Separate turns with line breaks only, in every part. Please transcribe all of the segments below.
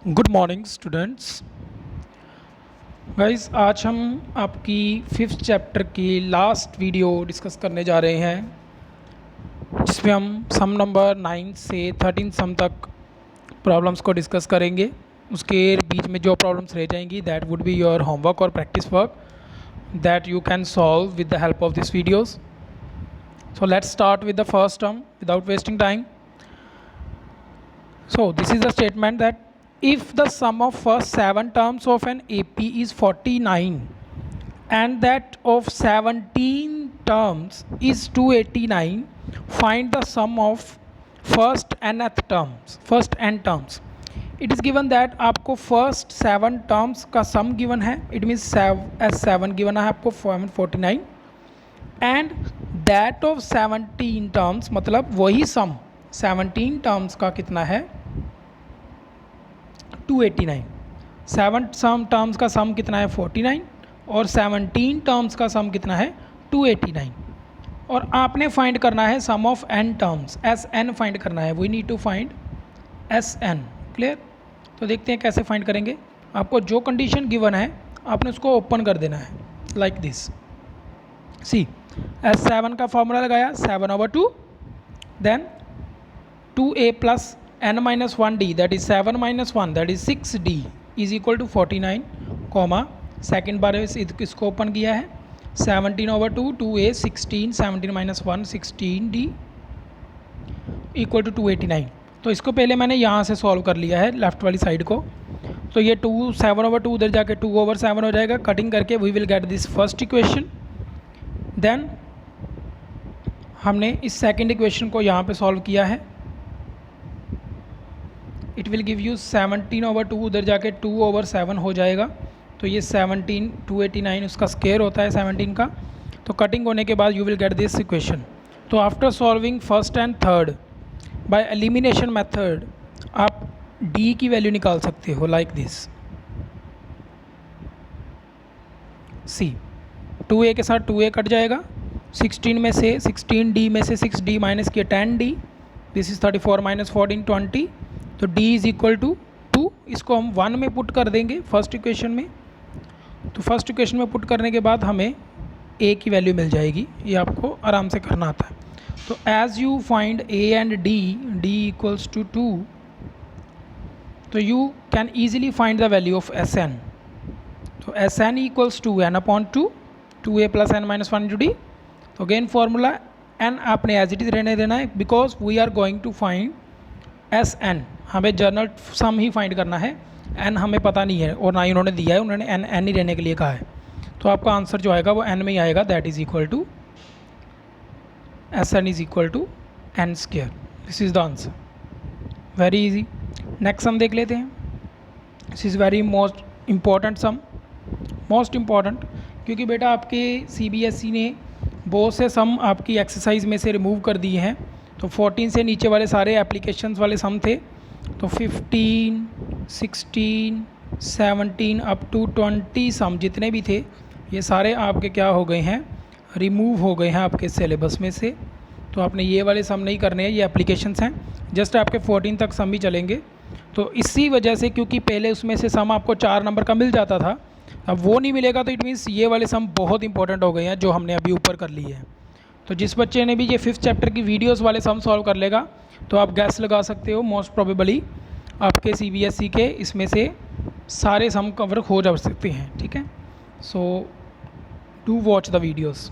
Good morning students. Guys, आज हम आपकी फिफ्थ चैप्टर की लास्ट वीडियो डिस्कस करने जा रहे हैं, जिसमें हम सम नंबर 9 से 13 सम तक प्रॉब्लम्स को डिस्कस करेंगे। उसके बीच में जो प्रॉब्लम्स रह जाएंगी that would be your homework और practice work that you can solve with the help of this videos. So let's start with the first term without wasting time. So this is the statement that if the sum of first 7 terms of an AP is 49 and that of 17 terms is 289, find the sum of first nth terms. It is given that आपको first 7 terms का sum given है, it means S7 given है आपको 49 and that of 17 terms मतलब वही sum 17 terms का कितना है 289। 7 सम टर्म्स का सम कितना है 49 और 17 टर्म्स का सम कितना है 289। और आपने फाइंड करना है sum of n terms, S N find करना है। We need to find S N. Clear? तो देखते हैं कैसे फाइंड करेंगे। आपको जो कंडीशन गिवन है आपने उसको ओपन कर देना है लाइक दिस। सी S7 का फॉर्मूला लगाया 7/2 then 2a plus n minus 1d that is 7 minus 1 that is 6d is equal to 49 comma second बार इसको ओपन किया है 17/2 2a 16 17 minus 1 16d equal to 289। तो इसको पहले मैंने यहाँ से सॉल्व कर लिया है लेफ्ट वाली साइड को। तो ये 7/2 उधर जाके 2/7 हो जाएगा। कटिंग करके we will get this first equation. Then हमने इस सेकेंड इक्वेशन को यहाँ पे सॉल्व किया है। इट विल गिव यू 17/2 उधर जाके 2/7 हो जाएगा। तो ये 17 289 उसका स्क्वायर होता है 17 का। तो कटिंग होने के बाद you will get this equation. तो after solving first and third by elimination method आप d की वैल्यू निकाल सकते हो लाइक दिस। सी 2a के साथ 2a कट जाएगा। 16 में से 16d में से 6d माइनस किया 10d। This is 34 minus 14 20। तो d इज़ इक्वल टू 2। इसको हम 1 में पुट कर देंगे फर्स्ट इक्वेशन में। तो फर्स्ट इक्वेशन में पुट करने के बाद हमें a की वैल्यू मिल जाएगी। ये आपको आराम से करना आता है। तो as you find a and d equals to 2, तो you can easily find the value of Sn। तो Sn equals to n/2 2a plus n minus 1 × d। तो अगेन फार्मूला n आपने एज इट इज़ रहने देना है because we are going to find Sn। हमें general sum ही find करना है, n हमें पता नहीं है और ना ही उन्होंने दिया है, उन्होंने n ही रहने के लिए कहा है। तो आपका आंसर जो आएगा वो n में ही आएगा। That is equal to Sn is equal to n square. This is the answer. Very easy. Next sum देख लेते हैं। This is very most important sum, most important, क्योंकि बेटा आपके CBSE ने बहुत से सम आपकी एक्सरसाइज में से रिमूव कर दिए हैं। तो 14 से नीचे वाले सारे एप्लीकेशंस वाले सम थे। तो 15 16 17 अप टू 20 सम जितने भी थे ये सारे आपके क्या हो गए हैं, रिमूव हो गए हैं आपके सिलेबस में से। तो आपने ये वाले सम नहीं करने हैं, ये एप्लीकेशंस हैं। जस्ट आपके 14 तक सम ही चलेंगे। तो इसी वजह से, क्योंकि पहले उसमें से सम आपको 4 नंबर का मिल जाता था, अब वो नहीं मिलेगा। तो इट मीन्स ये वाले सम बहुत इंपॉर्टेंट हो गए हैं जो हमने अभी ऊपर कर लिए हैं। तो जिस बच्चे ने भी ये फिफ्थ चैप्टर की वीडियोस वाले सम सॉल्व कर लेगा तो आप गैस लगा सकते हो मोस्ट प्रोबेबली आपके CBSE के इसमें से सारे सम कवर हो जा सकते हैं। ठीक है, so do watch the videos.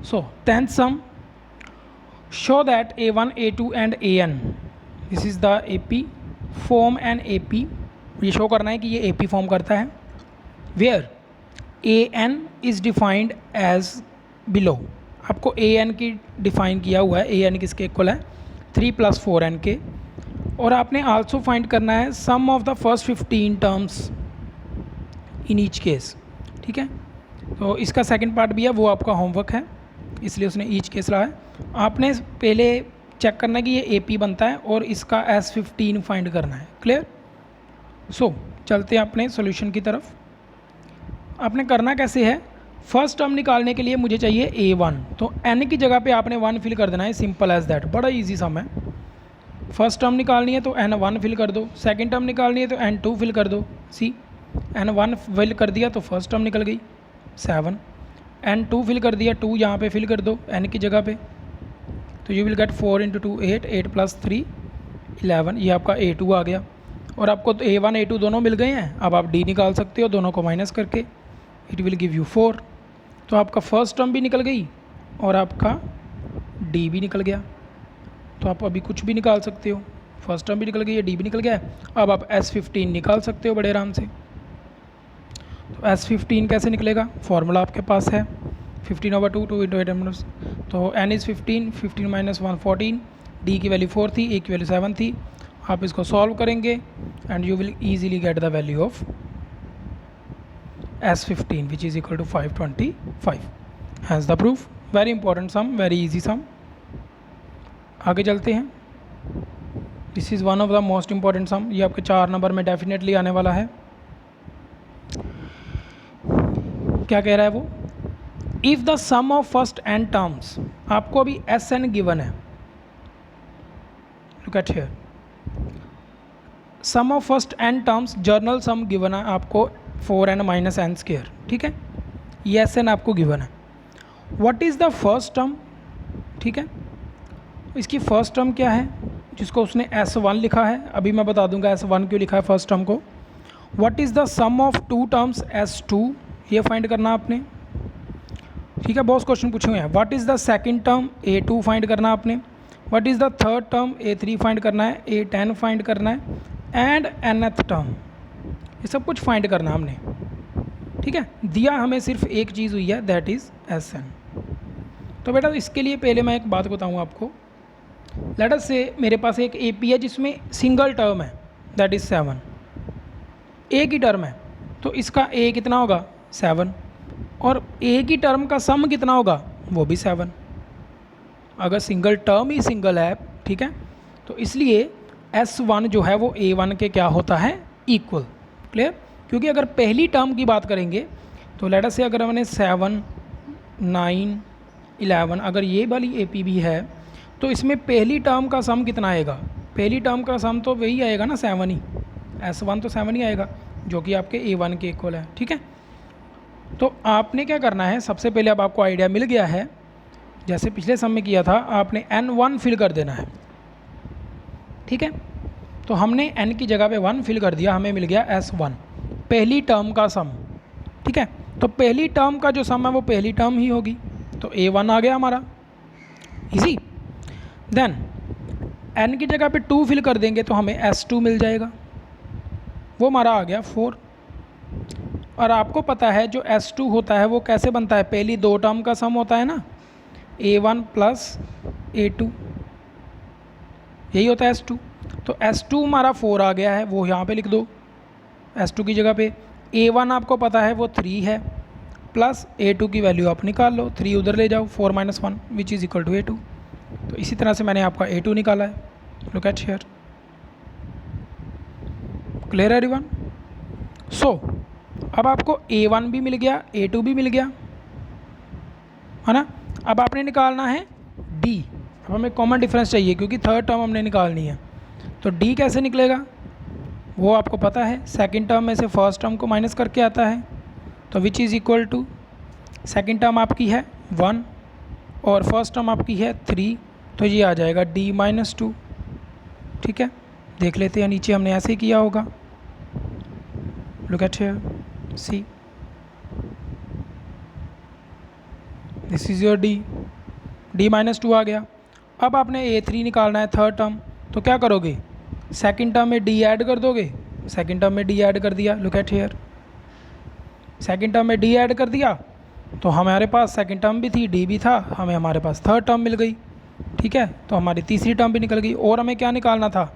So 10th sum, show that A1 A2 and AN this is the AP form and AP। ये शो करना है कि ये AP फॉर्म करता है। Where AN is defined as below. आपको AN की define किया हुआ है। AN किसके इक्वल है 3 + 4n के। और आपने आल्सो फाइंड करना है sum of the first 15 terms in each case. ठीक है, तो इसका सेकंड पार्ट भी है, वो आपका होमवर्क है, इसलिए उसने ईच केस रहा है। आपने पहले चेक करना है कि ये AP बनता है और इसका S15 फाइंड करना है। क्लियर? सो चलते हैं अपने सोल्यूशन की तरफ। आपने करना कैसे है, फर्स्ट टर्म निकालने के लिए मुझे चाहिए A1। तो n की जगह पे आपने 1 फिल कर देना है, सिंपल एज दैट। बड़ा इजी सम है। फर्स्ट टर्म निकालनी है तो n1 फिल कर दो, सेकंड टर्म निकालनी है तो n2 फिल कर दो। सी n1 फिल कर दिया तो फर्स्ट टर्म निकल गई 7, n2 फिल कर दिया, 2 यहाँ पे फिल कर दो n की जगह पे, तो यू विल गेट 4 × 2 8, 8 + 3 11, ये आपका a2 आ गया। और आपको तो a1 a2 दोनों मिल गए हैं, अब आप d निकाल सकते हो दोनों को माइनस करके, इट विल गिव यू 4। तो आपका फर्स्ट टर्म भी निकल गई और आपका d भी निकल गया। तो आप अभी कुछ भी निकाल सकते हो, फर्स्ट टर्म भी निकल गई है, d भी निकल गया है। अब आप S15 निकाल सकते हो बड़े आराम से। तो S15 कैसे निकलेगा, फॉर्मूला आपके पास है 15/2 2 × 8 तो n इज़ 15, 15 - 1 14, d की वैल्यू 4 थी, a की वैल्यू 7 थी। आप इसको सॉल्व करेंगे and you will easily get the value of S15 which is equal to 525। Has the proof, very important sum, very easy sum. आगे चलते हैं। This is one of the most important sum, ये आपके 4 number में definitely आने वाला है। क्या कह रहा है वो, if the sum of first n terms, आपको अभी Sn गिवन है, look at here, sum of first n terms general sum given है आपको 4n - n², ठीक है, ये Sn आपको गिवन है। What is the first term, ठीक है, इसकी फर्स्ट टर्म क्या है जिसको उसने S1 लिखा है, अभी मैं बता दूंगा S1 क्यों लिखा है फर्स्ट टर्म को। What is the sum of 2 terms S2, ये फाइंड करना आपने, ठीक है, बहुत क्वेश्चन पूछे हुए हैं। What is the second term A2 find करना आपने। What is the third term A3 find करना है, A10 फाइंड करना है एंड nth टर्म, ये सब कुछ फाइंड करना हमने, ठीक है। दिया हमें सिर्फ एक चीज़ हुई है, दैट इज़ Sn। तो बेटा इसके लिए पहले मैं एक बात बताऊँ आपको, लेट अस से मेरे पास एक AP है जिसमें सिंगल टर्म है, दैट इज़ 7, एक ही टर्म है, तो इसका A कितना होगा 7, और A की टर्म का सम कितना होगा वो भी 7। अगर सिंगल टर्म ही सिंगल है, ठीक है, तो इसलिए S1 जो है वो A1 के क्या होता है, इक्वल, क्लियर। क्योंकि अगर पहली टर्म की बात करेंगे तो लेट अस से अगर मैंने 7 9 11 अगर ये वाली AP भी है तो इसमें पहली टर्म का सम कितना आएगा, पहली टर्म का सम तो वही आएगा ना 7 ही, S1 तो 7 ही आएगा जो कि आपके A1 के इक्वल है, ठीक है। तो आपने क्या करना है, सबसे पहले अब आपको आइडिया मिल गया है, जैसे पिछले सम में किया था, आपने n1 फिल कर देना है, ठीक है। तो हमने n की जगह पे 1 फिल कर दिया, हमें मिल गया S1, पहली टर्म का सम, ठीक है। तो पहली टर्म का जो सम है वो पहली टर्म ही होगी, तो A1 आ गया हमारा, इजी। देन n की जगह पे 2 फिल कर देंगे तो हमें S2 मिल जाएगा, वो हमारा आ गया 4। और आपको पता है जो S2 होता है वो कैसे बनता है, पहली 2 टर्म का सम होता है ना, A1 + A2, यही होता है S2। तो S2 हमारा 4 आ गया है, वो यहाँ पे लिख दो S2 की जगह पे। A1 आपको पता है वो 3 है, प्लस A2 की वैल्यू आप निकाल लो, 3 उधर ले जाओ, 4 - 1 विच इज़ इक्वल टू A2। तो इसी तरह से मैंने आपका A2 निकाला है, look at here, clear everyone. So अब आपको A1 भी मिल गया, A2 भी मिल गया, है ना। अब आपने निकालना है D, अब हमें कॉमन डिफरेंस चाहिए क्योंकि थर्ड टर्म हमने निकालनी है। तो D कैसे निकलेगा वो आपको पता है, सेकंड टर्म में से फर्स्ट टर्म को माइनस करके आता है, तो which is equal to, second term आपकी है 1 और फर्स्ट टर्म आपकी है 3, तो ये आ जाएगा D - 2, ठीक है। देख लेते हैं नीचे हमने ऐसे ही किया होगा, look at here, see this is your D - 2 आ गया। अब आपने A3 निकालना है थर्ड टर्म, तो क्या करोगे, सेकंड टर्म में D ऐड कर दोगे, सेकंड टर्म में D ऐड कर दिया, look at here, second term में D ऐड कर दिया तो हमारे पास सेकंड टर्म भी थी, D भी था, हमें हमारे पास थर्ड टर्म मिल गई, ठीक है। तो हमारी तीसरी टर्म भी निकल गई। और हमें क्या निकालना था,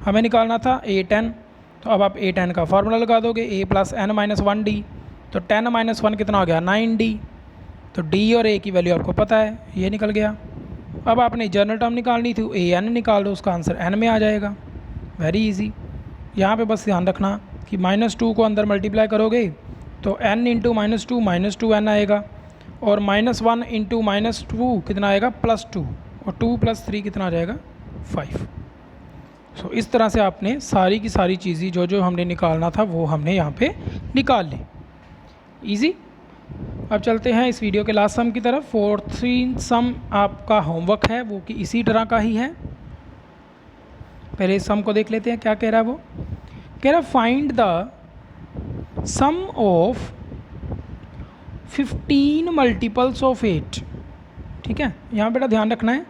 हमें निकालना था A10, तो अब आप A10 का फार्मूला लगा दोगे, A + n - 1D, तो 10 - 1 कितना हो गया 9D, तो D और A की वैल्यू आपको पता है, ये निकल गया। अब आपने जनरल टर्म निकालनी थी, AN निकाल दो, उसका आंसर n में आ जाएगा, वेरी इजी। यहाँ पे बस ध्यान रखना कि -2 को अंदर मल्टीप्लाई करोगे तो n × -2 -2n आएगा, और -1 × -2 कितना आएगा +2, और 2 + 3 कितना आ जाएगा 5। सो इस तरह से आपने सारी की सारी चीज़ें जो जो हमने निकालना था वो हमने यहाँ पे निकाल ली। इजी। अब चलते हैं इस वीडियो के लास्ट सम की तरफ। 14 सम आपका होमवर्क है वो कि इसी तरह का ही है। पहले इस सम को देख लेते हैं क्या कह रहा है वो। कह रहा find the sum of 15 multiples of 8। ठीक है, यहाँ बेटा ध्यान रखना है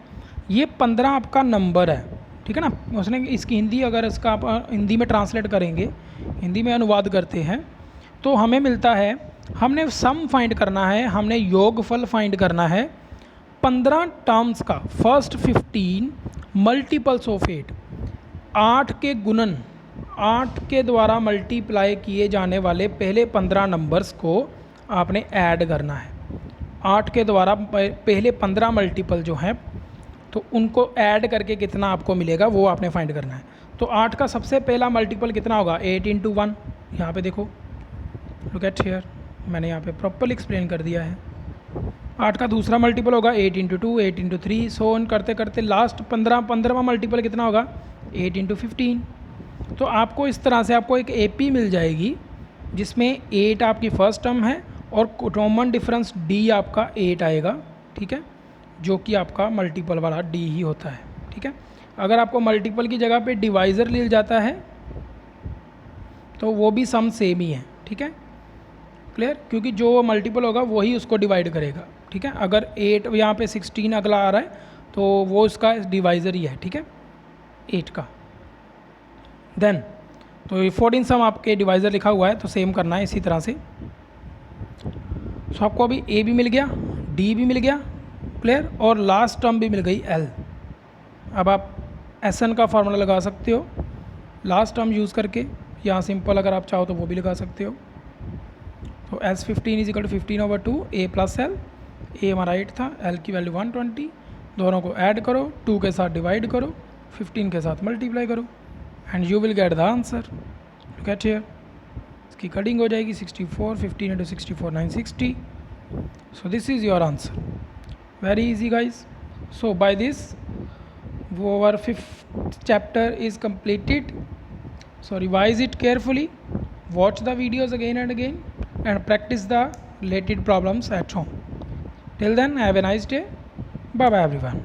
ये 15 आपका नंबर है, ठीक है ना। उसने इसकी हिंदी अगर इसका आप हिंदी में ट्रांसलेट करेंगे, हिंदी में अनुवाद करते हैं तो हमें मिलता है, हमने सम फाइंड करना है, हमने योगफल फाइंड करना है 15 टर्म्स का। फर्स्ट 15 मल्टीपल्स ऑफ 8, 8 के गुणन, 8 के द्वारा मल्टीप्लाई किए जाने वाले पहले 15 नंबर्स को आपने ऐड करना है। 8 के द्वारा पहले 15 मल्टीपल जो हैं तो उनको ऐड करके कितना आपको मिलेगा वो आपने फाइंड करना है। तो 8 का सबसे पहला मल्टीपल कितना होगा, 8 × 1। यहाँ पे देखो, लुक एट हियर, मैंने यहाँ पे प्रॉपर्ली एक्सप्लेन कर दिया है। 8 का दूसरा मल्टीपल होगा 8 × 2, 8 × 3, सो ऑन करते करते लास्ट 15वां मल्टीपल कितना होगा, 8 × 15। तो आपको इस तरह से आपको एक AP मिल जाएगी जिसमें 8 आपकी फर्स्ट टर्म है और कॉमन डिफरेंस D आपका 8 आएगा, ठीक है, जो कि आपका मल्टीपल वाला D ही होता है। ठीक है, अगर आपको मल्टीपल की जगह पे डिवाइज़र मिल जाता है तो वो भी सम सेम ही है। ठीक है, क्लियर, क्योंकि जो मल्टीपल होगा वही उसको डिवाइड करेगा। ठीक है, अगर 8 यहाँ पे 16 अगला आ रहा है तो वो इसका डिवाइज़र ही है। ठीक है, 8 का। देन तो ये 14 सम आपके डिवाइज़र लिखा हुआ है तो सेम करना है इसी तरह से। सो आपको अभी A भी मिल गया, D भी मिल गया, क्लियर, और लास्ट टर्म भी मिल गई L। अब आप SN का फार्मूला लगा सकते हो लास्ट टर्म यूज़ करके, या सिंपल अगर आप चाहो तो वो भी लगा सकते हो। तो S15 = 15/2 A + L। A हमारा 8 था, L की वैल्यू 120, दोनों को ऐड करो, 2 के साथ डिवाइड करो, 15 के साथ मल्टीप्लाई करो and you will get the answer. Look at here, इसकी कटिंग हो जाएगी 64, 15 × 64 960। So this is your answer. Very easy guys. So by this our 5th chapter is completed. So revise it carefully, watch the videos again and again and practice the related problems at home. Till then, have a nice day. Bye bye everyone.